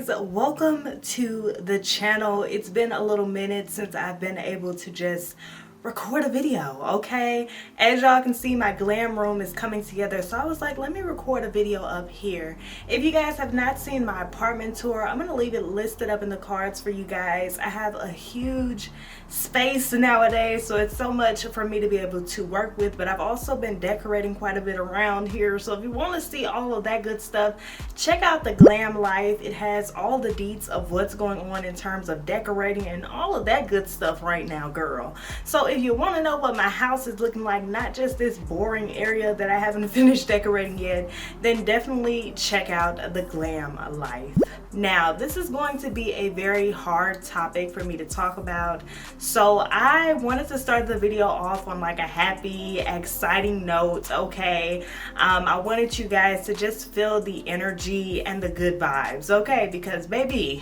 guys, welcome to the channel. It's been a little minute since I've been able to just record a video, okay? As y'all can see, my glam room is coming together, so I was like, let me record a video up here. If you guys have not seen my apartment tour, I'm gonna leave it listed up in the cards for you guys. I have a huge space nowadays, so it's so much for me to be able to work with, but I've also been decorating quite a bit around here, so if you want to see all of that good stuff, check out the Glam Life. It has all the deets of what's going on in terms of decorating and all of that good stuff right now, girl. So if you want to know what my house is looking like, not just this boring area that I haven't finished decorating yet, then definitely check out the Glam Life. Now, this is going to be a very hard topic for me to talk about, so I wanted to start the video off on like a happy, exciting note, okay? I wanted you guys to just feel the energy and the good vibes, okay? Because baby,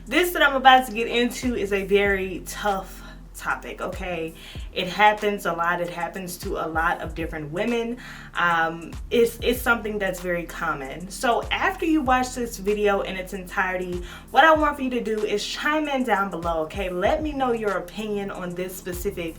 this that I'm about to get into is a very tough topic, okay? It happens a lot. It happens to a lot of different women. It's something that's very common. So after you watch this video in its entirety, what I want for you to do is chime in down below, okay? Let me know your opinion on this specific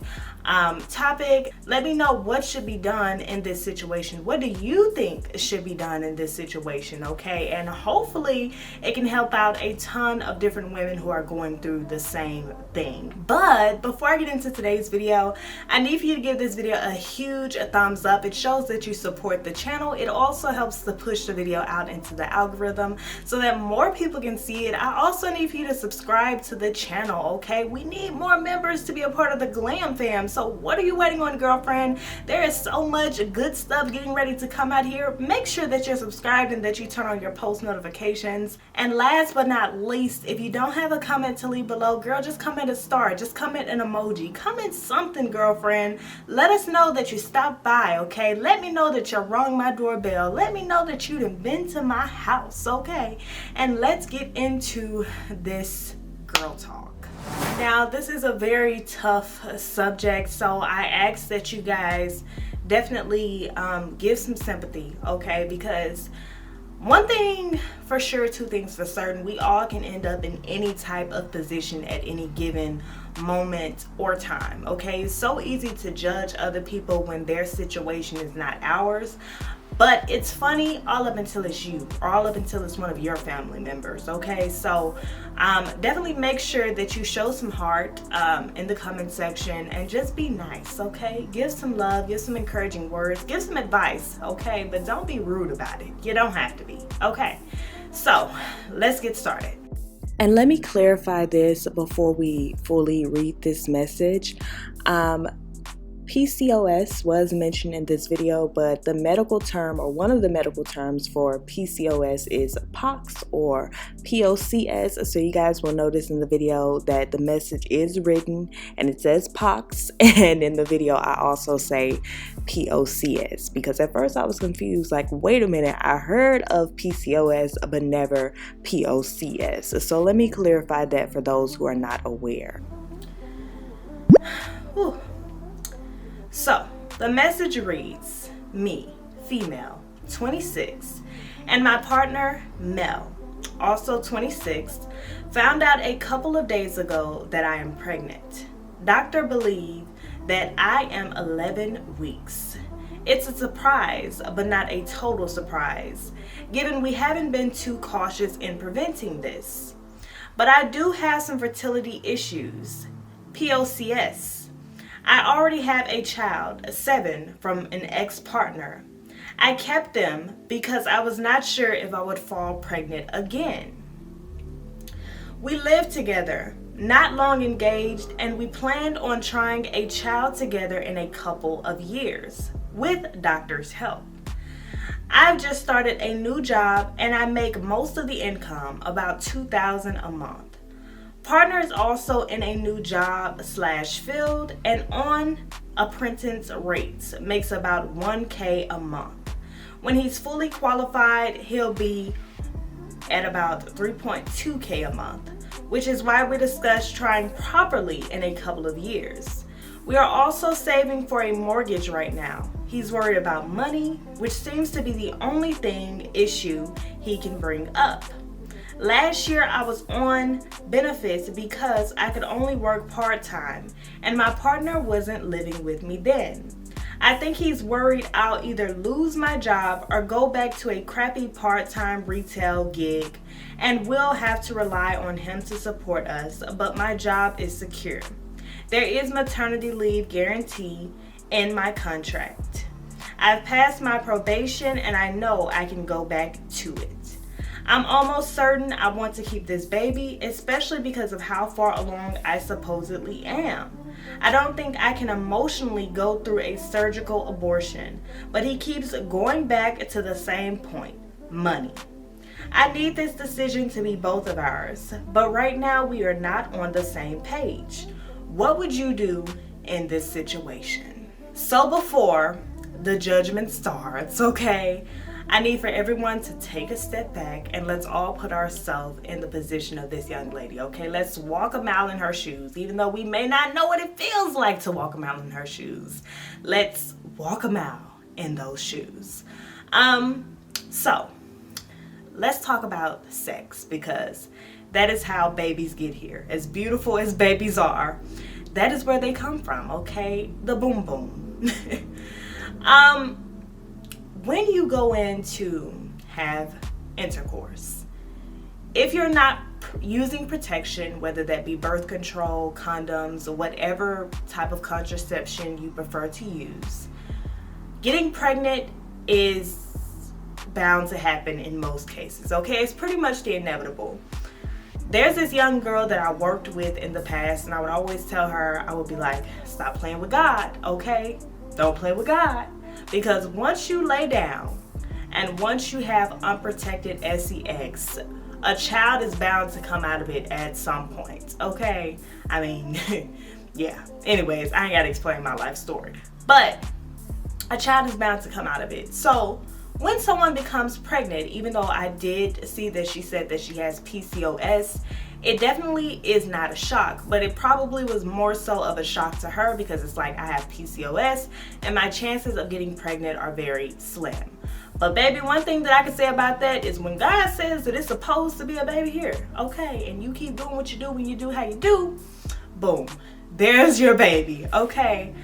topic. Let me know what should be done in this situation. What do you think should be done in this situation, okay? And hopefully it can help out a ton of different women who are going through the same thing. But before I get into today's video, I need for you to give this video a huge thumbs up. It shows that you support the channel. It also helps to push the video out into the algorithm so that more people can see it. I also need for you to subscribe to the channel, okay? We need more members to be a part of the Glam fam. So what are you waiting on, girlfriend? There is so much good stuff getting ready to come out here. Make sure that you're subscribed and that you turn on your post notifications. And last but not least, if you don't have a comment to leave below, girl, just comment a star. Just comment an emoji. Comment something, girlfriend. Let us know that you stopped by, okay? Let me know that you rung my doorbell. Let me know that you done been to my house, okay? And let's get into this girl talk. Now, this is a very tough subject, so I ask that you guys definitely give some sympathy, okay? Because one thing for sure, two things for certain, we all can end up in any type of position at any given moment or time, okay? It's so easy to judge other people when their situation is not ours. But it's funny all up until it's you, or all up until it's one of your family members, okay? So definitely make sure that you show some heart in the comment section and just be nice, okay? Give some love, give some encouraging words, give some advice, okay? But don't be rude about it. You don't have to be, okay? So let's get started. And let me clarify this before we fully read this message. PCOS was mentioned in this video, but the medical term, or one of the medical terms for PCOS, is POX or POCS. So you guys will notice in the video that the message is written and it says POX, and in the video I also say POCS, because at first I was confused, like, wait a minute, I heard of PCOS but never POCS. So let me clarify that for those who are not aware. Whew. So, the message reads, me, female, 26, and my partner, male, also 26, found out a couple of days ago that I am pregnant. Doctor believe that I am 11 weeks. It's a surprise, but not a total surprise, given we haven't been too cautious in preventing this. But I do have some fertility issues, POCS. I already have a child, 7, from an ex-partner. I kept them because I was not sure if I would fall pregnant again. We lived together, not long engaged, and we planned on trying a child together in a couple of years, with doctor's help. I've just started a new job and I make most of the income, about $2,000 a month. Partner is also in a new job / field and on apprentice rates, makes about $1K a month. When he's fully qualified, he'll be at about $3.2K a month, which is why we discussed trying properly in a couple of years. We are also saving for a mortgage right now. He's worried about money, which seems to be the only issue he can bring up. Last year I was on benefits because I could only work part-time and my partner wasn't living with me then. I think he's worried I'll either lose my job or go back to a crappy part-time retail gig and we'll have to rely on him to support us, but my job is secure. There is maternity leave guarantee in my contract. I've passed my probation and I know I can go back to it. I'm almost certain I want to keep this baby, especially because of how far along I supposedly am. I don't think I can emotionally go through a surgical abortion, but he keeps going back to the same point, money. I need this decision to be both of ours, but right now we are not on the same page. What would you do in this situation? So before the judgment starts, okay, I need for everyone to take a step back and let's all put ourselves in the position of this young lady, okay? Let's walk a mile in her shoes, even though we may not know what it feels like to walk a mile in her shoes. Let's walk a mile in those shoes. So let's talk about sex, because that is how babies get here. As beautiful as babies are, that is where they come from, okay? The boom boom. When you go in to have intercourse, if you're not using protection, whether that be birth control, condoms, or whatever type of contraception you prefer to use, getting pregnant is bound to happen in most cases, okay? It's pretty much the inevitable. There's this young girl that I worked with in the past, and I would always tell her, I would be like, stop playing with God, okay? Don't play with God. Because once you lay down and once you have unprotected sex, a child is bound to come out of it at some point, okay? I mean, yeah. Anyways, I ain't gotta explain my life story. But a child is bound to come out of it. So when someone becomes pregnant, even though I did see that she said that she has PCOS, it definitely is not a shock, but it probably was more so of a shock to her because it's like, I have PCOS and my chances of getting pregnant are very slim. But baby, one thing that I can say about that is when God says that it's supposed to be a baby here, okay, and you keep doing what you do when you do how you do, boom, there's your baby, okay?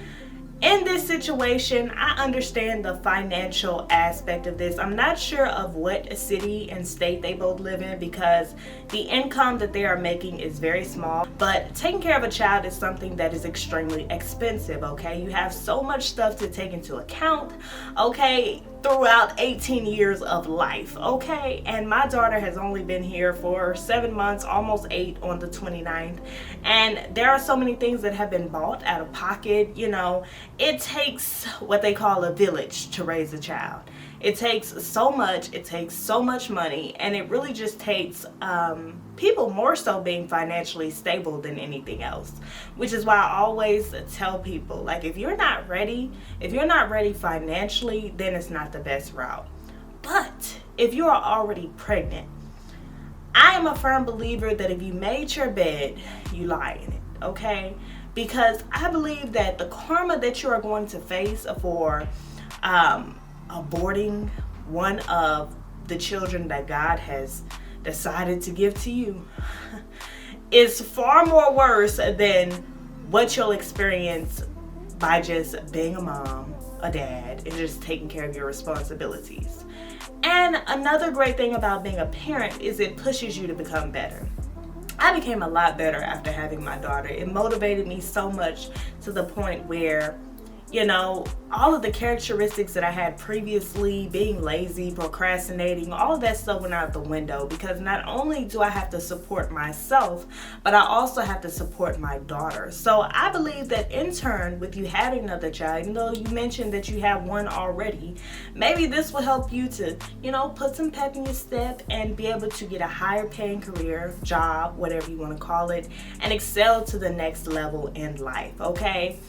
In this situation, I understand the financial aspect of this. I'm not sure of what city and state they both live in because the income that they are making is very small. But taking care of a child is something that is extremely expensive, okay? You have so much stuff to take into account, okay, throughout 18 years of life, okay? And my daughter has only been here for 7 months, almost 8 on the 29th. And there are so many things that have been bought out of pocket, you know. It takes what they call a village to raise a child. It takes so much money, and it really just takes people more so being financially stable than anything else, which is why I always tell people, like, if you're not ready financially, then it's not the best route. But if you are already pregnant, I am a firm believer that if you made your bed, you lie in it, okay? Because I believe that the karma that you are going to face for aborting one of the children that God has decided to give to you is far more worse than what you'll experience by just being a mom, a dad, and just taking care of your responsibilities. And another great thing about being a parent is it pushes you to become better. I became a lot better after having my daughter. It motivated me so much to the point where, you know, all of the characteristics that I had previously, being lazy, procrastinating, all of that stuff went out the window because not only do I have to support myself, but I also have to support my daughter. So I believe that in turn, with you having another child, even though you mentioned that you have one already, maybe this will help you to, you know, put some pep in your step and be able to get a higher paying career, job, whatever you want to call it, and excel to the next level in life, okay?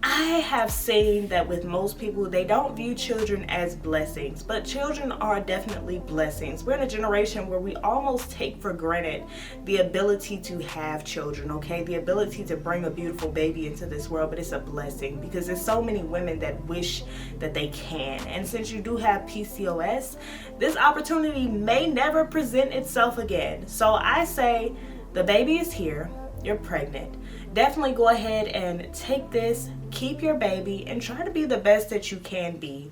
I have seen that with most people, they don't view children as blessings, but children are definitely blessings. We're in a generation where we almost take for granted the ability to have children, okay? The ability to bring a beautiful baby into this world, but it's a blessing because there's so many women that wish that they can. And since you do have PCOS, this opportunity may never present itself again. So I say the baby is here, you're pregnant. Definitely go ahead and take this, keep your baby, and try to be the best that you can be.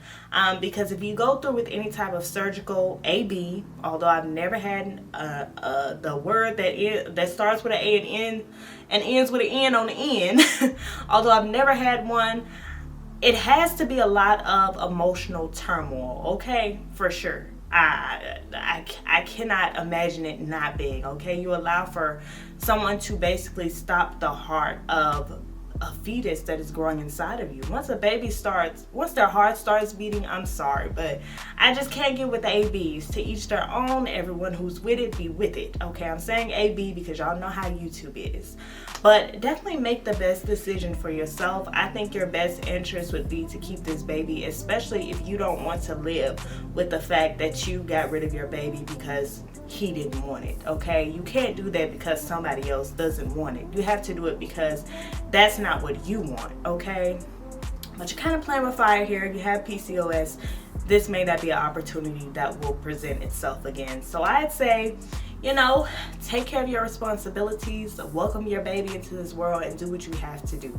Because if you go through with any type of surgical AB, although I've never had the word that starts with an A and ends with an N on the end, although I've never had one, it has to be a lot of emotional turmoil, okay? For sure. I cannot imagine it not being, okay? You allow for someone to basically stop the heart of a fetus that is growing inside of you. Once their heart starts beating, I'm sorry, but I just can't get with the ABs. To each their own. Everyone who's with it, be with it, okay? I'm saying AB because y'all know how YouTube is. But definitely make the best decision for yourself. I think your best interest would be to keep this baby, especially if you don't want to live with the fact that you got rid of your baby because he didn't want it, okay? You can't do that because somebody else doesn't want it. You have to do it because that's not what you want, okay? But you're kind of playing with fire here. You have PCOS. This may not be an opportunity that will present itself again. So I'd say, you know, take care of your responsibilities, welcome your baby into this world, and do what you have to do.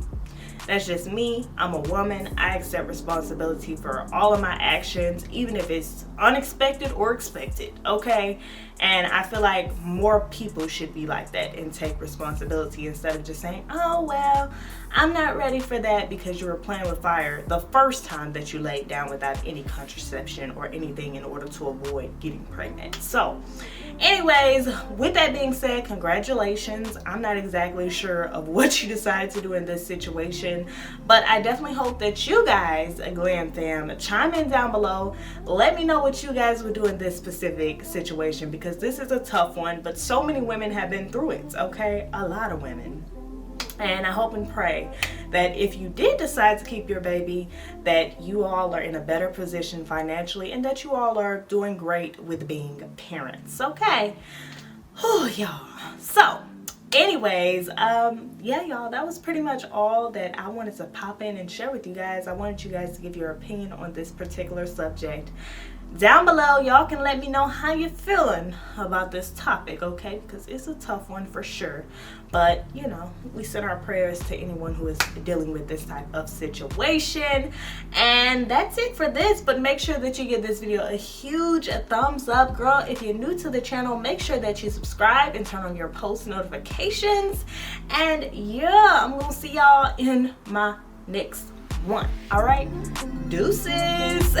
That's just me. I'm a woman. I accept responsibility for all of my actions, even if it's unexpected or expected, okay? And I feel like more people should be like that and take responsibility instead of just saying, oh, well, I'm not ready for that because you were playing with fire the first time that you laid down without any contraception or anything in order to avoid getting pregnant. So anyways, with that being said, congratulations. I'm not exactly sure of what you decide to do in this situation, but I definitely hope that you guys, Glam fam, chime in down below. Let me know what you guys would do in this specific situation because this is a tough one, but so many women have been through it, okay? A lot of women. And I hope and pray that if you did decide to keep your baby, that you all are in a better position financially and that you all are doing great with being parents, okay? Oh, y'all. So, anyways, yeah, y'all, that was pretty much all that I wanted to pop in and share with you guys. I wanted you guys to give your opinion on this particular subject. Down below, y'all can let me know how you're feeling about this topic, okay? Because it's a tough one for sure. But, you know, we send our prayers to anyone who is dealing with this type of situation. And that's it for this. But make sure that you give this video a huge thumbs up. Girl, if you're new to the channel, make sure that you subscribe and turn on your post notifications. And yeah, I'm going to see y'all in my next one. All right? Deuces.